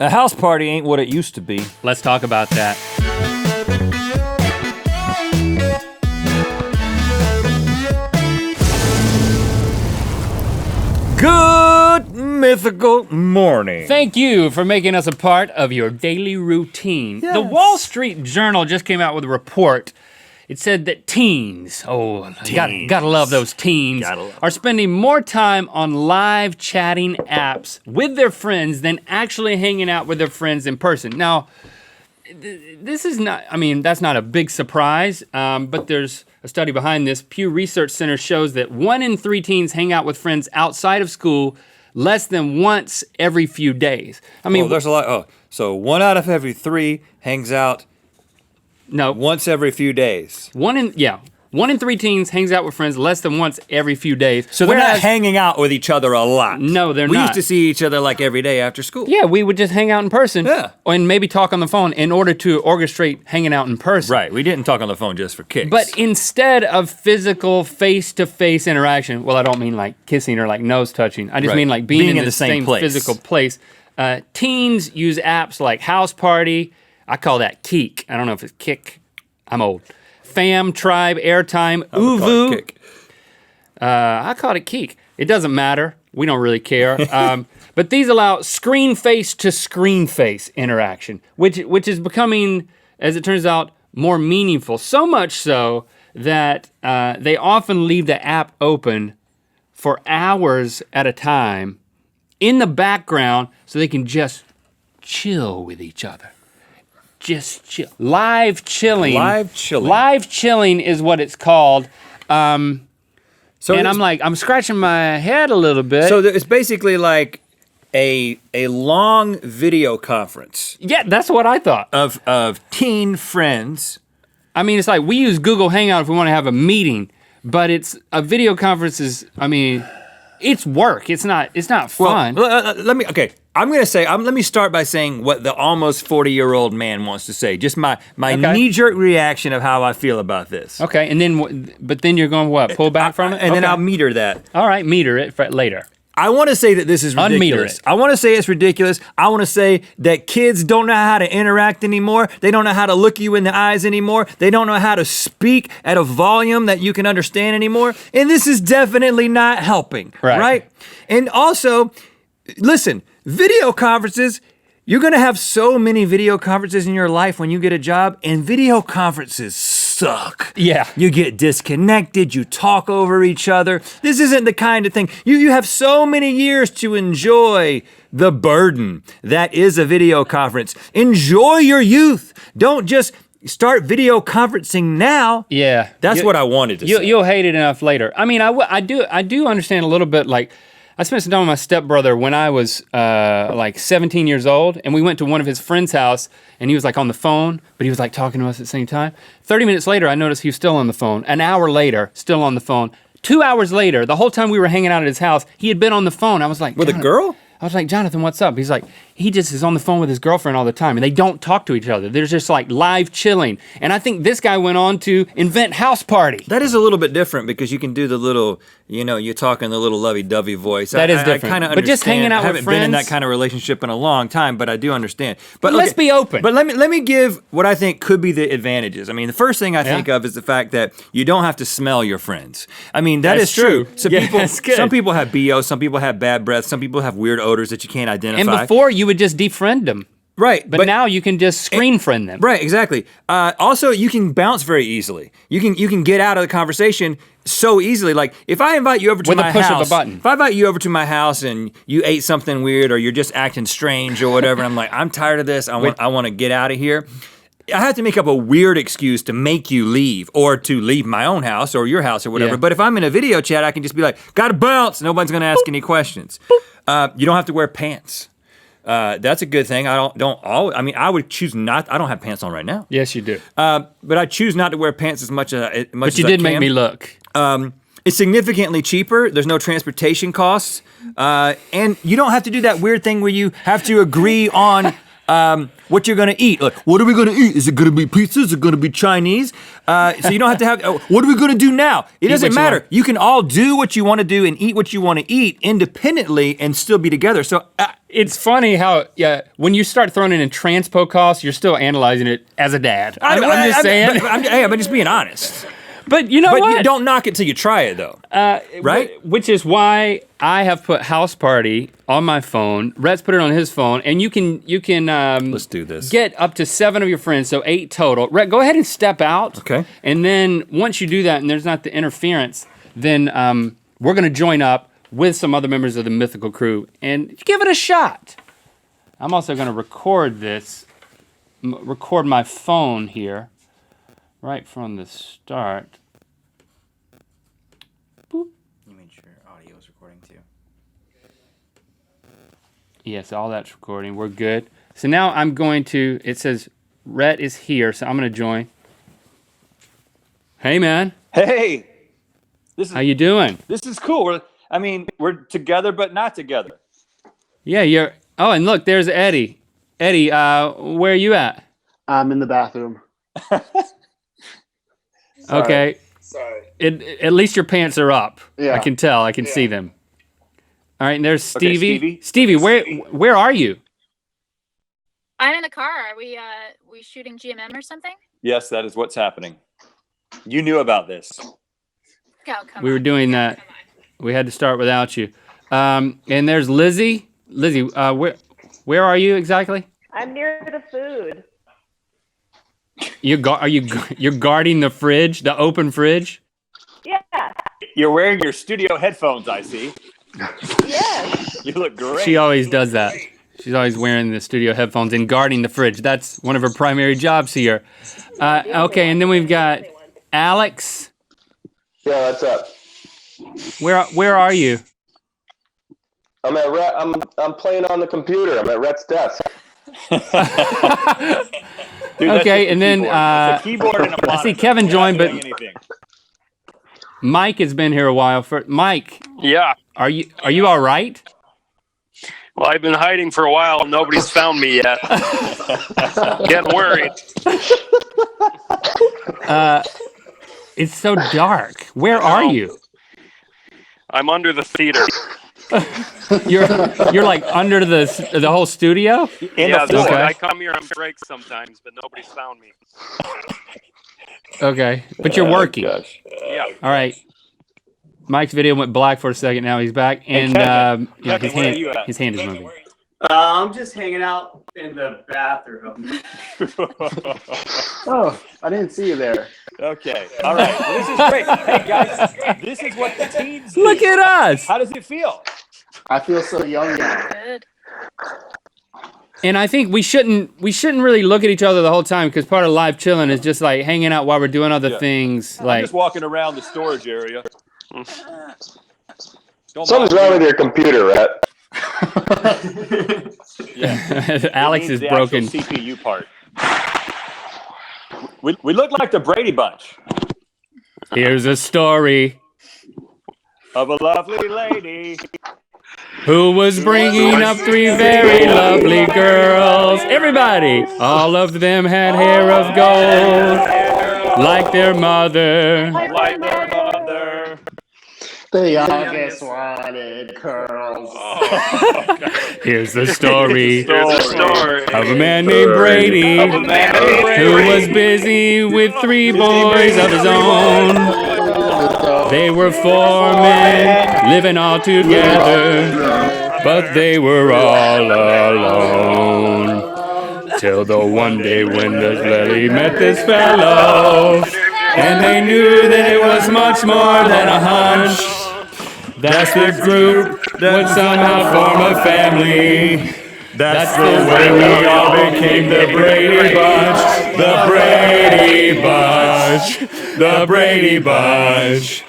A house party ain't what it used to be. Let's talk about that. Good mythical morning. Thank you for making us a part of your daily routine. Yes. The Wall Street Journal just came out with a report. It said that teens, gotta love those teens, are spending more time on live chatting apps with their friends than actually hanging out with their friends in person. Now, this is not, that's not a big surprise, but there's a study behind this. Pew Research Center shows that 1 in 3 teens hang out with friends outside of school less than once every few days. There's a lot. So 1 out of every 3 hangs out once every few days. 1 in 3 teens hangs out with friends less than once every few days. So they're not hanging out with each other a lot. No, they're not. We not. used to see each other like every day after school. Yeah, we would just hang out in person. Yeah. And maybe talk on the phone in order to orchestrate hanging out in person. Right, we didn't talk on the phone just for kicks. But instead of physical face-to-face interaction, well, I don't mean like kissing or like nose touching. I just mean like being in the same place. Physical place. Teens use apps like House Party. I call that Keek. I don't know if it's Kick. I'm old. Fam, Tribe, Airtime, Uvu. I called it Keek. It doesn't matter. We don't really care. But these allow screen face to screen face interaction, which is becoming, as it turns out, more meaningful. So much so that they often leave the app open for hours at a time in the background so they can just chill with each other. Just chill. Live chilling. Live chilling. Live chilling is what it's called. I'm scratching my head a little bit. So it's basically like a long video conference. Yeah, that's what I thought. Of teen friends. It's like we use Google Hangout if we want to have a meeting, but it's a video conference is, it's work. It's not fun. Well, let me start by saying what the almost 40-year-old man wants to say. Just my knee-jerk reaction of how I feel about this. Okay, and then you're going what? Pull back from it? And then I'll meter that. All right, meter it for later. I want to say that this is ridiculous. Unmeter it. I want to say it's ridiculous. I want to say that kids don't know how to interact anymore. They don't know how to look you in the eyes anymore. They don't know how to speak at a volume that you can understand anymore. And this is definitely not helping, right? And also, listen, video conferences, you're gonna have so many video conferences in your life when you get a job, and video conferences suck. Yeah. You get disconnected, you talk over each other. This isn't the kind of thing. You have so many years to enjoy the burden that is a video conference. Enjoy your youth. Don't just start video conferencing now. Yeah. That's what I wanted to say. You'll hate it enough later. I do understand a little bit, like, I spent some time with my stepbrother when I was like 17 years old, and we went to one of his friend's house, and he was like on the phone, but he was like talking to us at the same time. 30 minutes later, I noticed he was still on the phone. An hour later, still on the phone. 2 hours later, the whole time we were hanging out at his house, he had been on the phone. I was like, with a girl? I was like, Jonathan, what's up? He's like, he just is on the phone with his girlfriend all the time, and they don't talk to each other. They're just like live chilling. And I think this guy went on to invent House Party. That is a little bit different because you can do the little, you're talking the little lovey-dovey voice. That is different. I kind of understand. But just hanging out with friends. I haven't been in that kind of relationship in a long time, but I do understand. But let's be open. But let me give what I think could be the advantages. The first thing I think of is the fact that you don't have to smell your friends. That is true. So some people have BO, some people have bad breath, some people have weird odors that you can't identify. And before, you would just defriend them. Right. But now you can just screen friend them. Right, exactly. Also, you can bounce very easily. You can get out of the conversation so easily. Like, if I invite you over to my house. With a push of a button. If I invite you over to my house and you ate something weird or you're just acting strange or whatever, and I'm like, I'm tired of this. I want to get out of here. I have to make up a weird excuse to make you leave or to leave my own house or your house or whatever. Yeah. But if I'm in a video chat, I can just be like, gotta bounce. Nobody's gonna ask any questions. You don't have to wear pants. That's a good thing. I would choose not. I don't have pants on right now. Yes, you do. But I choose not to wear pants as much as I can. But you did make me look. It's significantly cheaper. There's no transportation costs. And you don't have to do that weird thing where you have to agree on what you're gonna eat. Like, what are we gonna eat? Is it gonna be pizza? Is it gonna be Chinese? So you don't have to have, what are we gonna do now? It doesn't matter. You can all do what you wanna do and eat what you wanna eat independently and still be together. So it's funny how when you start throwing in transpo costs, you're still analyzing it as a dad. I'm just saying. I'm just being honest. But you know what? But you don't knock it till you try it, though. Right? Which is why I have put house party on my phone. Rhett's put it on his phone, and you can let's do this. Get up to 7 of your friends, so 8 total. Rhett, go ahead and step out. Okay. And then once you do that, and there's not the interference, then we're gonna join up with some other members of the Mythical crew and give it a shot. I'm also gonna record my phone here. Right from the start. Boop. You made sure audio is recording too. Yes, all that's recording. We're good. So now I'm going to, it says Rhett is here, so I'm going to join. Hey, man. Hey. How you doing? This is cool. We're together but not together. Yeah, oh, and look, there's Eddie. Eddie, where are you at? I'm in the bathroom. Okay. Sorry. At least your pants are up. Yeah. I can tell. I can see them. All right, and there's Okay, Stevie. Stevie, where are you? I'm in the car. Are we shooting GMM or something? Yes, that is what's happening. You knew about this. Oh, come We were on. doing that. We had to start without you. And there's Lizzie. Lizzie, where are you exactly? I'm near the food. You're guarding the fridge, the open fridge? Yeah. You're wearing your studio headphones, I see. Yes. You look great. She always does that. She's always wearing the studio headphones and guarding the fridge. That's one of her primary jobs here. Okay, and then we've got Alex. Yeah, what's up? Where are you? I'm at Rhett. I'm playing on the computer. I'm at Rhett's desk. Dude, Okay, and then it's a keyboard and a I see monitor. Kevin You're not joined, but doing anything. Mike has been here a while. Mike, Yeah. are you all right? Well, I've been hiding for a while. Nobody's found me yet. Getting worried. It's so dark. Where are you? I'm under the theater. You're like under the whole studio? Yeah, the floor. I come here on breaks sometimes, but nobody's found me. Okay, but you're working. Gosh. Yeah. All right. Mike's video went black for a second. Now he's back, and Kevin, yeah, Kevin, where are you at? his hand is moving. I'm just hanging out in the bathroom. Oh, I didn't see you there. Okay. All right. Well, this is great. Hey, guys, this is what the teens do. Look at us. How does it feel? I feel so young now. Good. And I think we shouldn't really look at each other the whole time because part of live chilling is just like hanging out while we're doing other things. I'm Like just walking around the storage area. Don't Something's mind wrong me. with your computer, Rhett. Yeah. Alex It is needs the broken. actual CPU part. We look like the Brady Bunch Here's a story of a lovely lady. who was bringing up 3 very lovely girls. Everybody, all of them had hair of gold, like their mother. Like their mother. The youngest wanted curls. Here's the story Here's a story. of a man named Brady who was busy with 3 boys of his own. They were 4 men living all together, but they were all alone. Till the one day when the lady met this fellow, and they knew that it was much more than a hunch. That's the group would somehow form a family. That's the way we all became the Brady Bunch. The Brady Bunch. The Brady Bunch.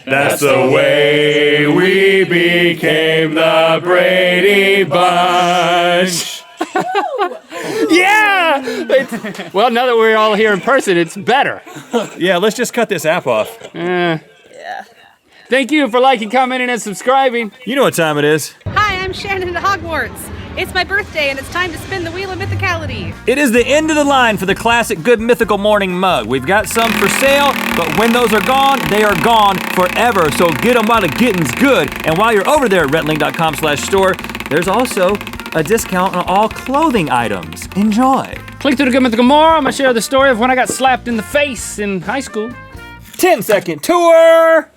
That's the way we became the Brady Bunch. Yeah! Well, now that we're all here in person, it's better. Yeah, let's just cut this app off. Thank you for liking, commenting, and subscribing. You know what time it is. Hi, I'm Shannon at Hogwarts. It's my birthday and it's time to spin the wheel of mythicality. It is the end of the line for the classic Good Mythical Morning mug. We've got some for sale, but when those are gone, they are gone forever. So get them while the getting's good. And while you're over there at rhettlink.com/store, there's also a discount on all clothing items. Enjoy. Click through the Good Mythical More. I'm gonna share the story of when I got slapped in the face in high school. 10-second tour.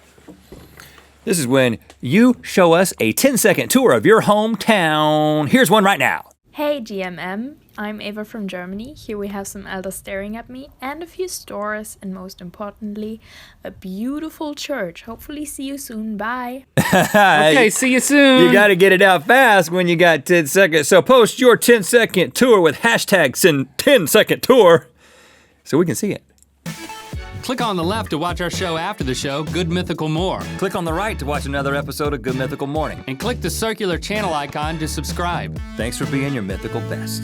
This is when you show us a 10-second tour of your hometown. Here's one right now. Hey GMM, I'm Ava from Germany. Here we have some elders staring at me and a few stores and most importantly, a beautiful church. Hopefully see you soon, bye. Okay, see you soon. You gotta get it out fast when you got 10 seconds. So post your 10-second tour with hashtag 10-second tour so we can see it. Click on the left to watch our show after the show, Good Mythical More. Click on the right to watch another episode of Good Mythical Morning. And click the circular channel icon to subscribe. Thanks for being your mythical best.